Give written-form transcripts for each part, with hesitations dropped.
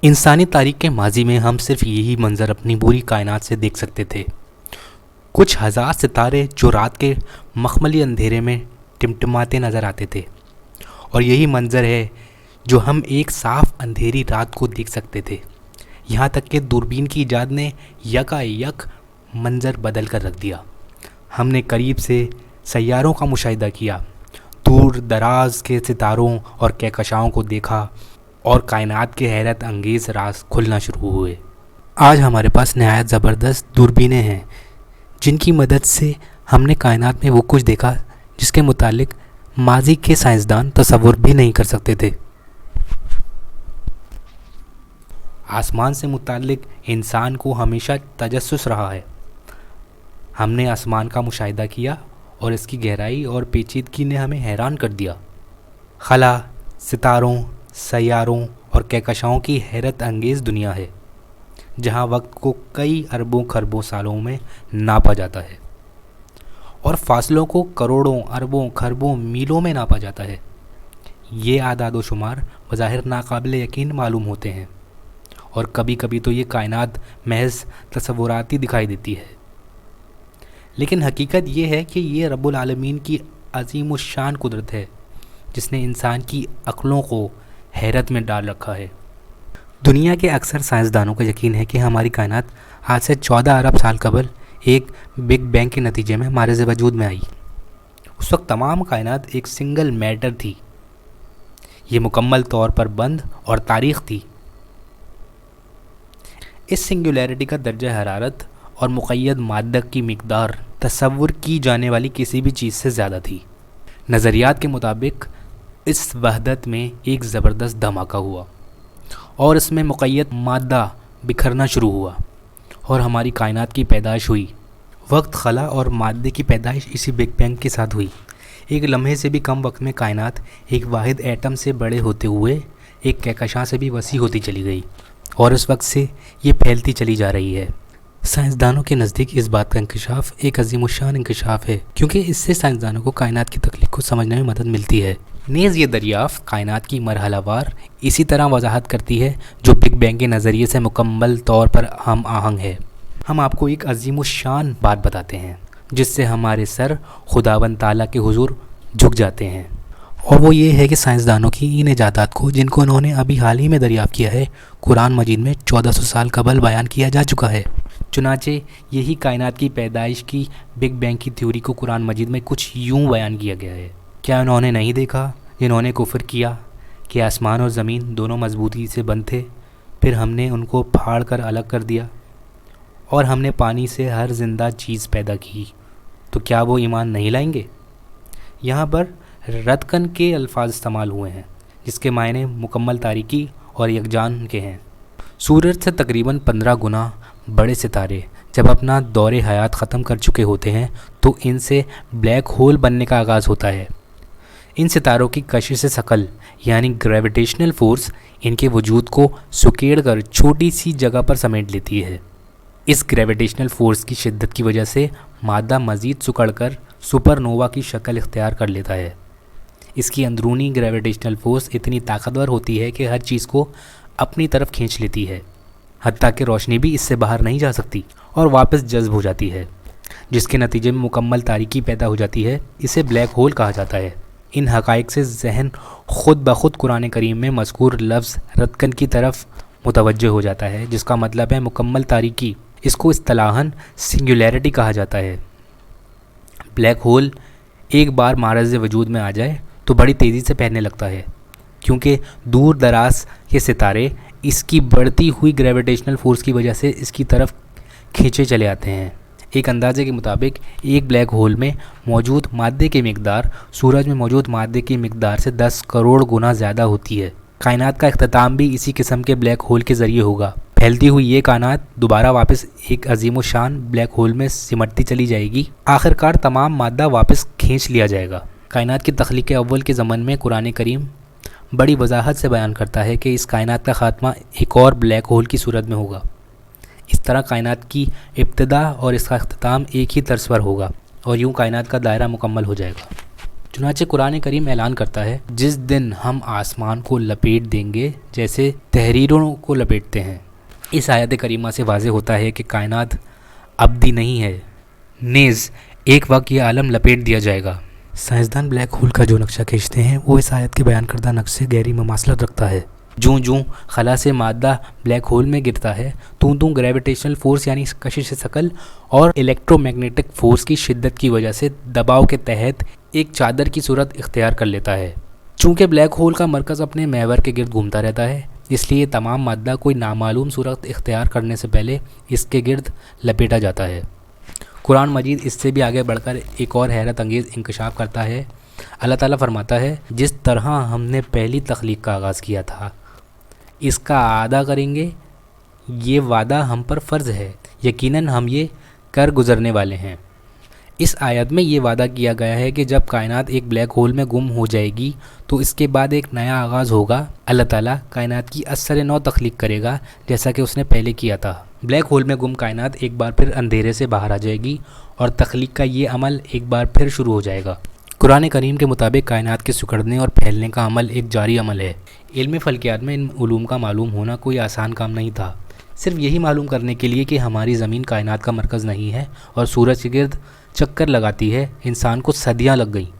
انسانی تاریخ کے ماضی میں ہم صرف یہی منظر اپنی پوری کائنات سے دیکھ سکتے تھے۔ کچھ ہزار ستارے جو رات کے مخملی اندھیرے میں ٹمٹماتے نظر آتے تھے، اور یہی منظر ہے جو ہم ایک صاف اندھیری رات کو دیکھ سکتے تھے، یہاں تک کہ دوربین کی ایجاد نے یکا یک منظر بدل کر رکھ دیا۔ ہم نے قریب سے سیاروں کا مشاہدہ کیا، دور دراز کے ستاروں اور کہکشاؤں کو دیکھا، اور کائنات کے حیرت انگیز راز کھلنا شروع ہوئے۔ آج ہمارے پاس نہایت زبردست دوربینیں ہیں جن کی مدد سے ہم نے کائنات میں وہ کچھ دیکھا جس کے متعلق ماضی کے سائنسدان تصور بھی نہیں کر سکتے تھے۔ آسمان سے متعلق انسان کو ہمیشہ تجسس رہا ہے۔ ہم نے آسمان کا مشاہدہ کیا اور اس کی گہرائی اور پیچیدگی نے ہمیں حیران کر دیا۔ خلا، ستاروں، سیاروں اور کہکشاؤں کی حیرت انگیز دنیا ہے جہاں وقت کو کئی اربوں خربوں سالوں میں ناپا جاتا ہے اور فاصلوں کو کروڑوں اربوں خربوں میلوں میں ناپا جاتا ہے۔ یہ اعداد و شمار بظاہر ناقابل یقین معلوم ہوتے ہیں، اور کبھی کبھی تو یہ کائنات محض تصوراتی دکھائی دیتی ہے، لیکن حقیقت یہ ہے کہ یہ رب العالمین کی عظیم الشان قدرت ہے جس نے انسان کی عقلوں کو حیرت میں ڈال رکھا ہے۔ دنیا کے اکثر سائنسدانوں کا یقین ہے کہ ہماری کائنات آج سے 14 ارب سال قبل ایک بگ بینگ کے نتیجے میں مارز وجود میں آئی۔ اس وقت تمام کائنات ایک سنگل میٹر تھی، یہ مکمل طور پر بند اور تاریخ تھی۔ اس سنگولیرٹی کا درجہ حرارت اور مقید مادہ کی مقدار تصور کی جانے والی کسی بھی چیز سے زیادہ تھی۔ نظریات کے مطابق اس وحدت میں ایک زبردست دھماکہ ہوا اور اس میں مقید مادہ بکھرنا شروع ہوا اور ہماری کائنات کی پیدائش ہوئی۔ وقت، خلا اور مادے کی پیدائش اسی بگ بینگ کے ساتھ ہوئی۔ ایک لمحے سے بھی کم وقت میں کائنات ایک واحد ایٹم سے بڑے ہوتے ہوئے ایک کہکشاں سے بھی وسیع ہوتی چلی گئی، اور اس وقت سے یہ پھیلتی چلی جا رہی ہے۔ سائنسدانوں کے نزدیک اس بات کا انکشاف ایک عظیم الشان انکشاف ہے، کیونکہ اس سے سائنسدانوں کو کائنات کی تخلیق کو سمجھنے میں مدد ملتی ہے۔ نیز یہ دریافت کائنات کی مرحلہ وار اسی طرح وضاحت کرتی ہے جو بگ بینگ کے نظریے سے مکمل طور پر ہم آہنگ ہے۔ ہم آپ کو ایک عظیم الشان بات بتاتے ہیں جس سے ہمارے سر خداوند تعالیٰ کے حضور جھک جاتے ہیں، اور وہ یہ ہے کہ سائنسدانوں کی ان ایجادات کو، جن کو انہوں نے ابھی حال ہی میں دریافت کیا ہے، قرآن مجید میں 1400 سال قبل بیان کیا جا چکا ہے۔ چنانچہ یہی کائنات کی پیدائش کی بگ بینگ کی تھیوری کو قرآن مجید میں کچھ یوں بیان کیا گیا ہے۔ کیا انہوں نے نہیں دیکھا جنہوں نے کفر کیا کہ آسمان اور زمین دونوں مضبوطی سے بند تھے، پھر ہم نے ان کو پھاڑ کر الگ کر دیا، اور ہم نے پانی سے ہر زندہ چیز پیدا کی، تو کیا وہ ایمان نہیں لائیں گے؟ یہاں پر ردکن کے الفاظ استعمال ہوئے ہیں جس کے معنی مکمل تاریکی اور یکجان کے ہیں۔ سورج سے تقریباً 15 گنا بڑے ستارے جب اپنا دور حیات ختم کر چکے ہوتے ہیں تو ان سے بلیک ہول بننے کا آغاز ہوتا ہے۔ ان ستاروں کی کشش ثقل یعنی گریویٹیشنل فورس ان کے وجود کو سکیڑ کر چھوٹی سی جگہ پر سمیٹ لیتی ہے۔ اس گریویٹیشنل فورس کی شدت کی وجہ سے مادہ مزید سکڑ کر سپر نووا کی شکل اختیار کر لیتا ہے۔ اس کی اندرونی گریویٹیشنل فورس اتنی طاقتور ہوتی ہے کہ ہر چیز کو اپنی طرف کھینچ لیتی ہے، حتیٰ کہ روشنی بھی اس سے باہر نہیں جا سکتی اور واپس جذب ہو جاتی ہے، جس کے نتیجے میں مکمل تاریکی پیدا ہو جاتی ہے۔ اسے بلیک ہول کہا جاتا ہے۔ ان حقائق سے ذہن خود بخود قرآن کریم میں مذکور لفظ ردکن کی طرف متوجہ ہو جاتا ہے، جس کا مطلب ہے مکمل تاریکی۔ اس کو اصطلاحاً سنگولیرٹی کہا جاتا ہے۔ بلیک ہول ایک بار معرض وجود میں آ جائے تو بڑی تیزی سے پھیلنے لگتا ہے، کیونکہ دور دراز کے ستارے اس کی بڑھتی ہوئی گریویٹیشنل فورس کی وجہ سے اس کی طرف کھینچے چلے آتے ہیں۔ ایک اندازے کے مطابق ایک بلیک ہول میں موجود مادے کی مقدار سورج میں موجود مادے کی مقدار سے 10 کروڑ گنا زیادہ ہوتی ہے۔ کائنات کا اختتام بھی اسی قسم کے بلیک ہول کے ذریعے ہوگا۔ پھیلتی ہوئی یہ کائنات دوبارہ واپس ایک عظیم الشان بلیک ہول میں سمٹتی چلی جائے گی۔ آخر کار تمام مادہ واپس کھینچ لیا جائے گا۔ کائنات کی تخلیق اول کے زمن میں قرآن کریم بڑی وضاحت سے بیان کرتا ہے کہ اس کائنات کا خاتمہ ایک اور بلیک ہول کی صورت میں ہوگا۔ اس طرح کائنات کی ابتدا اور اس کا اختتام ایک ہی طرز پر ہوگا، اور یوں کائنات کا دائرہ مکمل ہو جائے گا۔ چنانچہ قرآن کریم اعلان کرتا ہے جس دن ہم آسمان کو لپیٹ دیں گے جیسے تحریروں کو لپیٹتے ہیں۔ اس آیت کریمہ سے واضح ہوتا ہے کہ کائنات ابدی نہیں ہے، نیز ایک وقت یہ عالم لپیٹ دیا جائے گا۔ سائنسدان بلیک ہول کا جو نقشہ کھینچتے ہیں وہ اس آیت کے بیان کردہ نقش سے گہری مماثلت رکھتا ہے۔ جوں جوں خلا سے مادہ بلیک ہول میں گرتا ہے توں گریویٹیشنل فورس یعنی کشش ثقل اور الیکٹرو میگنیٹک فورس کی شدت کی وجہ سے دباؤ کے تحت ایک چادر کی صورت اختیار کر لیتا ہے۔ چونکہ بلیک ہول کا مرکز اپنے محور کے گرد گھومتا رہتا ہے، اس لیے تمام مادہ کوئی نامعلوم صورت اختیار کرنے سے پہلے اس کے گرد لپیٹا جاتا ہے۔ قرآن مجید اس سے بھی آگے بڑھ کر ایک اور حیرت انگیز انکشاف کرتا ہے۔ اللہ تعالیٰ فرماتا ہے جس طرح ہم نے پہلی تخلیق کا آغاز کیا تھا اس کا اعادہ کریں گے، یہ وعدہ ہم پر فرض ہے، یقیناً ہم یہ کر گزرنے والے ہیں۔ اس آیت میں یہ وعدہ کیا گیا ہے کہ جب کائنات ایک بلیک ہول میں گم ہو جائے گی تو اس کے بعد ایک نیا آغاز ہوگا۔ اللہ تعالیٰ کائنات کی اثر نو تخلیق کرے گا جیسا کہ اس نے پہلے کیا تھا۔ بلیک ہول میں گم کائنات ایک بار پھر اندھیرے سے باہر آ جائے گی اور تخلیق کا یہ عمل ایک بار پھر شروع ہو جائے گا۔ قرآن کریم کے مطابق کائنات کے سکڑنے اور پھیلنے کا عمل ایک جاری عمل ہے۔ علم فلکیات میں ان علوم کا معلوم ہونا کوئی آسان کام نہیں تھا، صرف یہی معلوم کرنے کے لیے کہ ہماری زمین کائنات کا مرکز نہیں ہے اور سورج کے گرد چکر لگاتی ہے انسان کو صدیاں لگ گئیں۔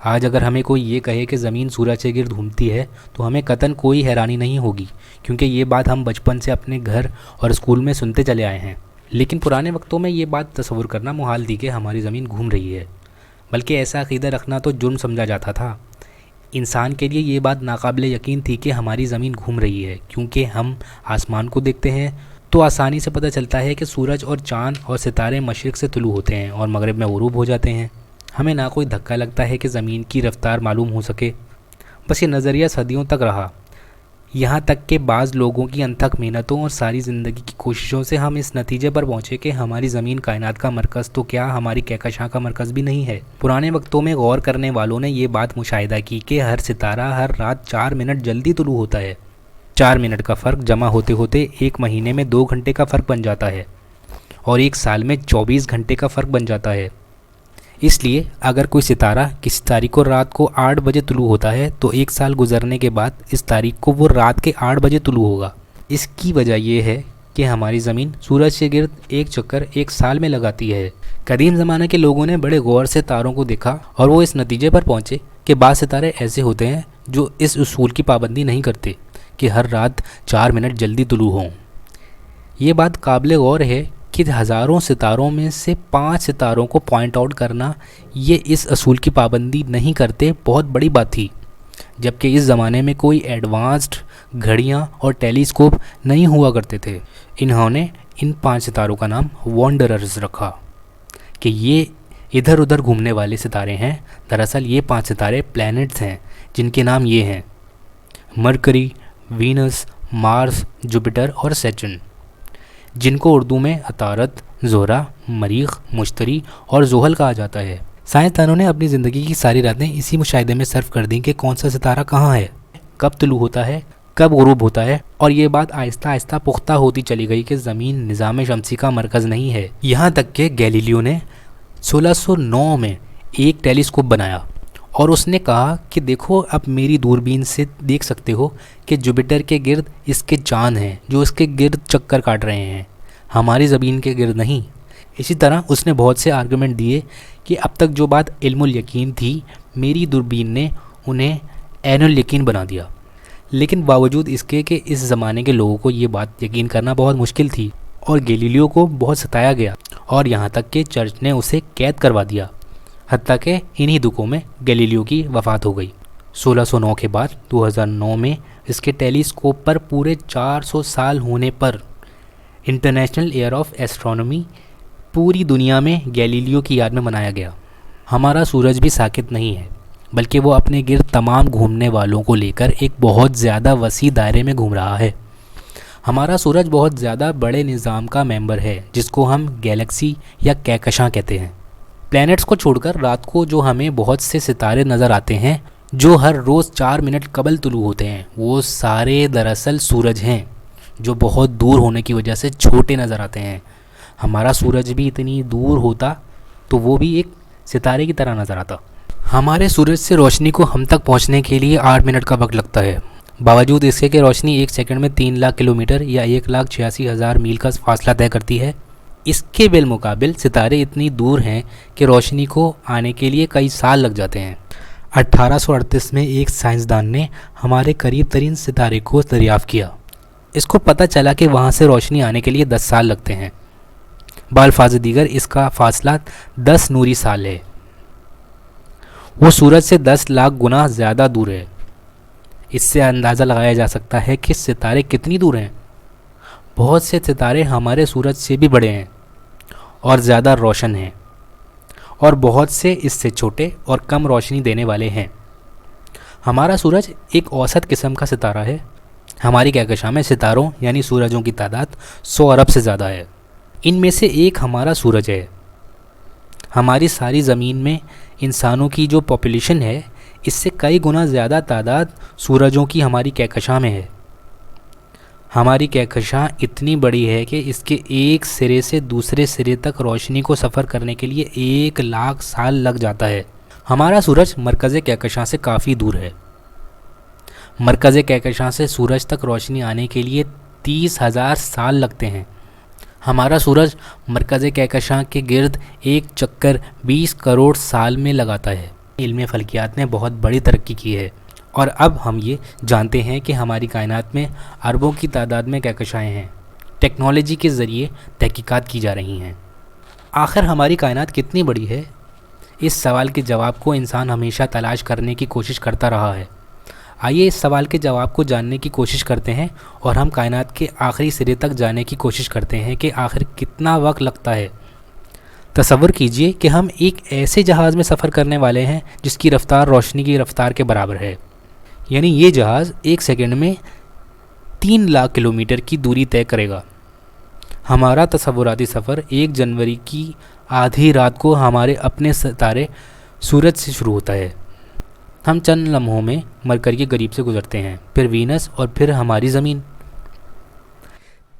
آج اگر ہمیں کوئی یہ کہے کہ زمین سورج کے گرد گھومتی ہے تو ہمیں قطعاً کوئی حیرانی نہیں ہوگی، کیونکہ یہ بات ہم بچپن سے اپنے گھر اور اسکول میں سنتے چلے آئے ہیں۔ لیکن پرانے وقتوں میں یہ بات تصور کرنا محال تھی کہ ہماری زمین گھوم رہی ہے، بلکہ ایسا عقیدہ رکھنا تو جرم سمجھا جاتا تھا۔ انسان کے لیے یہ بات ناقابل یقین تھی کہ ہماری زمین گھوم رہی ہے، کیونکہ ہم آسمان کو دیکھتے ہیں تو آسانی سے پتہ چلتا ہے کہ سورج اور چاند اور ستارے مشرق سے طلوع ہوتے ہیں اور مغرب میں غروب ہو جاتے ہیں۔ ہمیں نہ کوئی دھکا لگتا ہے کہ زمین کی رفتار معلوم ہو سکے، بس یہ نظریہ صدیوں تک رہا، یہاں تک کہ بعض لوگوں کی انتھک محنتوں اور ساری زندگی کی کوششوں سے ہم اس نتیجے پر پہنچے کہ ہماری زمین کائنات کا مرکز تو کیا ہماری کہکشاں کا مرکز بھی نہیں ہے۔ پرانے وقتوں میں غور کرنے والوں نے یہ بات مشاہدہ کی کہ ہر ستارہ ہر رات 4 منٹ جلدی طلوع ہوتا ہے۔ 4 منٹ کا فرق جمع ہوتے ہوتے ایک مہینے میں 2 گھنٹے کا فرق بن جاتا ہے اور ایک سال میں 24 گھنٹے کا فرق بن جاتا ہے۔ اس لیے اگر کوئی ستارہ کسی تاریخ کو رات کو 8 بجے طلوع ہوتا ہے تو ایک سال گزرنے کے بعد اس تاریخ کو وہ رات کے 8 بجے طلوع ہوگا۔ اس کی وجہ یہ ہے کہ ہماری زمین سورج کے گرد ایک چکر ایک سال میں لگاتی ہے۔ قدیم زمانے کے لوگوں نے بڑے غور سے تاروں کو دیکھا اور وہ اس نتیجے پر پہنچے کہ بعض ستارے ایسے ہوتے ہیں جو اس اصول کی پابندی نہیں کرتے کہ ہر رات 4 منٹ جلدی طلوع ہوں۔ یہ بات قابل غور ہے کہ ہزاروں ستاروں میں سے 5 ستاروں کو پوائنٹ آؤٹ کرنا یہ اس اصول کی پابندی نہیں کرتے بہت بڑی بات تھی، جبکہ اس زمانے میں کوئی ایڈوانسڈ گھڑیاں اور ٹیلیسکوپ نہیں ہوا کرتے تھے۔ انہوں نے ان 5 ستاروں کا نام وانڈررز رکھا کہ یہ ادھر ادھر گھومنے والے ستارے ہیں۔ دراصل یہ 5 ستارے پلینٹس ہیں جن کے نام یہ ہیں: مرکری، وینس، مارس، جوپیٹر اور سیٹرن، جن کو اردو میں عطارد، زہرہ، مریخ، مشتری اور زحل کہا جاتا ہے۔ سائنسدانوں نے اپنی زندگی کی ساری راتیں اسی مشاہدے میں صرف کر دیں کہ کون سا ستارہ کہاں ہے، کب طلوع ہوتا ہے، کب غروب ہوتا ہے، اور یہ بات آہستہ آہستہ پختہ ہوتی چلی گئی کہ زمین نظام شمسی کا مرکز نہیں ہے۔ یہاں تک کہ گیلیلیو نے 1609 میں ایک ٹیلیسکوپ بنایا اور اس نے کہا کہ دیکھو، اب میری دوربین سے دیکھ سکتے ہو کہ جوپیٹر کے گرد اس کے چاند ہیں جو اس کے گرد چکر کاٹ رہے ہیں، ہماری زمین کے گرد نہیں۔ اسی طرح اس نے بہت سے آرگومنٹ دیے کہ اب تک جو بات علم الیقین تھی میری دوربین نے انہیں عین الیقین بنا دیا۔ لیکن باوجود اس کے کہ اس زمانے کے لوگوں کو یہ بات یقین کرنا بہت مشکل تھی اور گیلیلیو کو بہت ستایا گیا اور یہاں تک کہ چرچ نے اسے قید کروا دیا، حتیٰ کہ انہی دکھوں میں گیلیلیو کی وفات ہو گئی۔ 1609 کے بعد 2009 میں اس کے ٹیلیسکوپ پر پورے 400 سال ہونے پر انٹرنیشنل ایئر آف ایسٹرونومی پوری دنیا میں گیلیلیو کی یاد میں منایا گیا۔ ہمارا سورج بھی ساکت نہیں ہے، بلکہ وہ اپنے گرد تمام گھومنے والوں کو لے کر ایک بہت زیادہ وسیع دائرے میں گھوم رہا ہے۔ ہمارا سورج بہت زیادہ بڑے نظام کا ممبر ہے جس کو ہم گیلیکسی یا کہکشاں کہتے ہیں۔ پلینٹس کو چھوڑ کر رات کو جو ہمیں بہت سے ستارے نظر آتے ہیں جو ہر روز 4 منٹ قبل طلوع ہوتے ہیں، وہ سارے دراصل سورج ہیں جو بہت دور ہونے کی وجہ سے چھوٹے نظر آتے ہیں۔ ہمارا سورج بھی اتنی دور ہوتا تو وہ بھی ایک ستارے کی طرح نظر آتا۔ ہمارے سورج سے روشنی کو ہم تک پہنچنے کے لیے 8 منٹ کا وقت لگتا ہے، باوجود اس کے کہ روشنی ایک سیکنڈ میں 3 لاکھ کلومیٹر یا 1,86,000 میل کا فاصلہ طے کرتی ہے۔ اس کے بالمقابل ستارے اتنی دور ہیں کہ روشنی کو آنے کے لیے کئی سال لگ جاتے ہیں۔ 1838 میں ایک سائنسدان نے ہمارے قریب ترین ستارے کو دریافت کیا۔ اس کو پتہ چلا کہ وہاں سے روشنی آنے کے لیے 10 سال لگتے ہیں، بالفاظ دیگر اس کا فاصلہ 10 نوری سال ہے۔ وہ سورج سے 10 لاکھ گنا زیادہ دور ہے۔ اس سے اندازہ لگایا جا سکتا ہے کہ ستارے کتنی دور ہیں۔ بہت سے ستارے ہمارے سورج سے بھی بڑے ہیں اور زیادہ روشن ہیں، اور بہت سے اس سے چھوٹے اور کم روشنی دینے والے ہیں۔ ہمارا سورج ایک اوسط قسم کا ستارہ ہے۔ ہماری کہکشاں میں ستاروں یعنی سورجوں کی تعداد 100 ارب سے زیادہ ہے۔ ان میں سے ایک ہمارا سورج ہے۔ ہماری ساری زمین میں انسانوں کی جو پاپولیشن ہے، اس سے کئی گنا زیادہ تعداد سورجوں کی ہماری کہکشاں میں ہے۔ ہماری کہکشاں اتنی بڑی ہے کہ اس کے ایک سرے سے دوسرے سرے تک روشنی کو سفر کرنے کے لیے 1 لاکھ سال لگ جاتا ہے۔ ہمارا سورج مرکز کہکشاں سے کافی دور ہے۔ مرکز کہکشاں سے سورج تک روشنی آنے کے لیے 30,000 سال لگتے ہیں۔ ہمارا سورج مرکز کہکشاں کے گرد ایک چکر 20 کروڑ سال میں لگاتا ہے۔ علم فلکیات نے بہت بڑی ترقی کی ہے، اور اب ہم یہ جانتے ہیں کہ ہماری کائنات میں اربوں کی تعداد میں کہکشائیں ہیں۔ ٹیکنالوجی کے ذریعے تحقیقات کی جا رہی ہیں۔ آخر ہماری کائنات کتنی بڑی ہے؟ اس سوال کے جواب کو انسان ہمیشہ تلاش کرنے کی کوشش کرتا رہا ہے۔ آئیے اس سوال کے جواب کو جاننے کی کوشش کرتے ہیں، اور ہم کائنات کے آخری سرے تک جانے کی کوشش کرتے ہیں کہ آخر کتنا وقت لگتا ہے۔ تصور کیجئے کہ ہم ایک ایسے جہاز میں سفر کرنے والے ہیں جس کی رفتار روشنی کی رفتار کے برابر ہے، یعنی یہ جہاز ایک سیکنڈ میں 3 لاکھ کلومیٹر کی دوری طے کرے گا۔ ہمارا تصوراتی سفر 1 جنوری کی آدھی رات کو ہمارے اپنے ستارے سورج سے شروع ہوتا ہے۔ ہم چند لمحوں میں مرکری کے قریب سے گزرتے ہیں، پھر وینس اور پھر ہماری زمین۔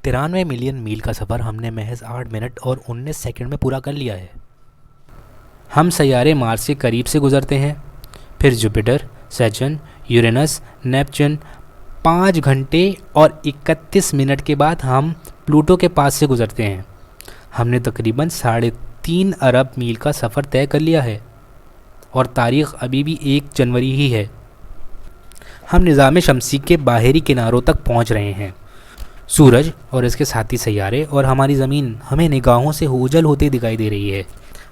93 ملین میل کا سفر ہم نے محض 8 منٹ اور 19 سیکنڈ میں پورا کر لیا ہے۔ ہم سیارے مارس کے قریب سے گزرتے ہیں، پھر جوپیٹر، سیچرن، یورینس، نیپچون۔ 5 گھنٹے اور 31 منٹ کے بعد ہم پلوٹو کے پاس سے گزرتے ہیں۔ ہم نے تقریباً 3.5 ارب میل کا سفر طے کر لیا ہے، اور تاریخ ابھی بھی 1 جنوری ہی ہے۔ ہم نظام شمسی کے باہری کناروں تک پہنچ رہے ہیں۔ سورج اور اس کے ساتھی سیارے اور ہماری زمین ہمیں نگاہوں سے اوجھل ہوتے دکھائی دے رہی ہے۔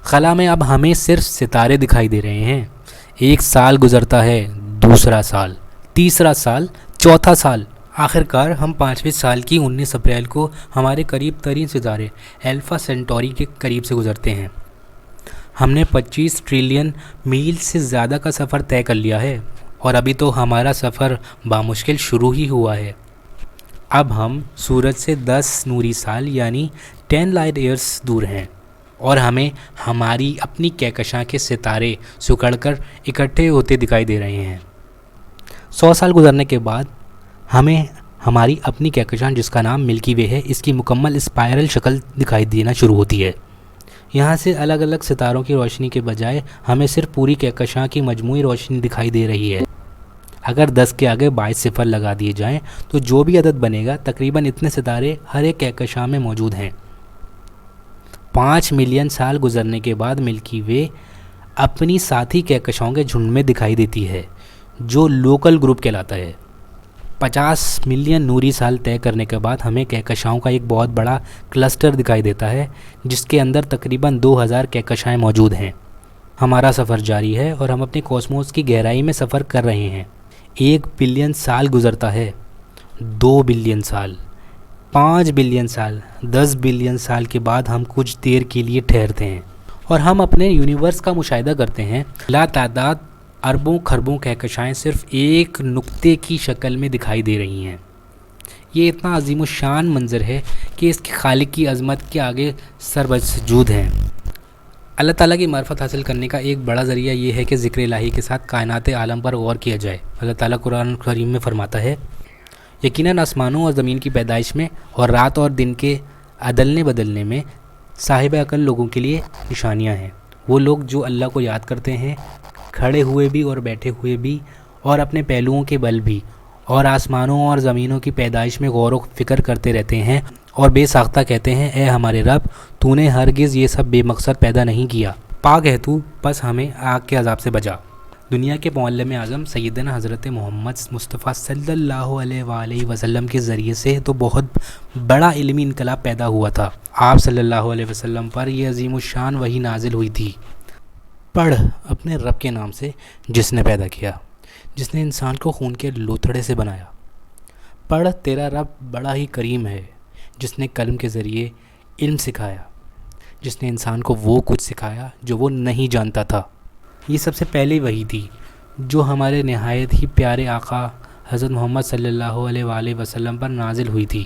خلا میں اب ہمیں صرف ستارے دکھائی دے رہے ہیں۔ 1 سال گزرتا ہے، دوسرا سال، تیسرا سال، چوتھا سال۔ آخرکار ہم 5ویں سال کی 19 اپریل کو ہمارے قریب ترین ستارے الفا سینٹوری کے قریب سے گزرتے ہیں۔ ہم نے 25 ٹریلین میل سے زیادہ کا سفر طے کر لیا ہے، اور ابھی تو ہمارا سفر بامشکل شروع ہی ہوا ہے۔ اب ہم سورج سے 10 نوری سال یعنی 10 لائٹ ایئرس دور ہیں، اور ہمیں ہماری اپنی کہکشاں کے ستارے سکڑ کر اکٹھے ہوتے دکھائی دے رہے ہیں۔ 100 سال گزرنے کے بعد ہمیں ہماری اپنی کہکشاں جس کا نام ملکی وے ہے، اس کی مکمل اسپائرل شکل دکھائی دینا شروع ہوتی ہے۔ یہاں سے الگ الگ ستاروں کی روشنی کے بجائے ہمیں صرف پوری کہکشاں کی مجموعی روشنی دکھائی دے رہی ہے۔ اگر 10 کے آگے 22 صفر لگا دیے جائیں تو جو بھی عدد بنے گا، تقریباً اتنے ستارے ہر ایک کہکشاں میں موجود ہیں۔ 5 ملین سال گزرنے کے بعد ملکی وے اپنی ساتھی کہکشاؤں کے جھنڈ میں دکھائی دیتی ہے، جو لوکل گروپ کہلاتا ہے۔ 50 ملین نوری سال طے کرنے کے بعد ہمیں کہکشاؤں کا ایک بہت بڑا کلسٹر دکھائی دیتا ہے، جس کے اندر تقریباً 2000 کہکشائیں موجود ہیں۔ ہمارا سفر جاری ہے، اور ہم اپنے کوسموس کی گہرائی میں سفر کر رہے ہیں۔ 1 بلین سال گزرتا ہے، 2 بلین سال، 5 بلین سال، 10 بلین سال کے بعد ہم کچھ دیر کے لیے ٹھہرتے ہیں، اور ہم اپنے یونیورس کا مشاہدہ کرتے ہیں۔ لا تعداد اربوں خربوں کہکشائیں صرف ایک نقطے کی شکل میں دکھائی دے رہی ہیں۔ یہ اتنا عظیم الشان منظر ہے کہ اس کے خالق کی عظمت کے آگے سر بسجود ہیں۔ اللہ تعالیٰ کی معرفت حاصل کرنے کا ایک بڑا ذریعہ یہ ہے کہ ذکر الہی کے ساتھ کائنات عالم پر غور کیا جائے۔ اللہ تعالیٰ قرآن کریم میں فرماتا ہے، یقیناً آسمانوں اور زمین کی پیدائش میں اور رات اور دن کے عدلنے بدلنے میں صاحب عقل لوگوں کے لیے نشانیاں ہیں۔ وہ لوگ جو اللہ کو یاد کرتے ہیں، کھڑے ہوئے بھی اور بیٹھے ہوئے بھی اور اپنے پہلوؤں کے بل بھی، اور آسمانوں اور زمینوں کی پیدائش میں غور و فکر کرتے رہتے ہیں اور بے ساختہ کہتے ہیں اے ہمارے رب، تو نے ہرگز یہ سب بے مقصد پیدا نہیں کیا، پاک ہے تو، بس ہمیں آگ کے عذاب سے بچا۔ دنیا کے معلم اعظم سیدنا حضرت محمد مصطفیٰ صلی اللہ علیہ وآلہ وسلم کے ذریعے سے تو بہت بڑا علمی انقلاب پیدا ہوا تھا۔ آپ صلی اللہ علیہ وسلم پر یہ عظیم الشان وحی نازل ہوئی تھی، پڑھ اپنے رب کے نام سے جس نے پیدا کیا، جس نے انسان کو خون کے لوتھڑے سے بنایا۔ پڑھ تیرا رب بڑا ہی کریم ہے، جس نے قلم کے ذریعے علم سکھایا، جس نے انسان کو وہ کچھ سکھایا جو وہ نہیں جانتا تھا۔ یہ سب سے پہلی وحی تھی جو ہمارے نہایت ہی پیارے آقا حضرت محمد صلی اللہ علیہ وآلہ وسلم پر نازل ہوئی تھی۔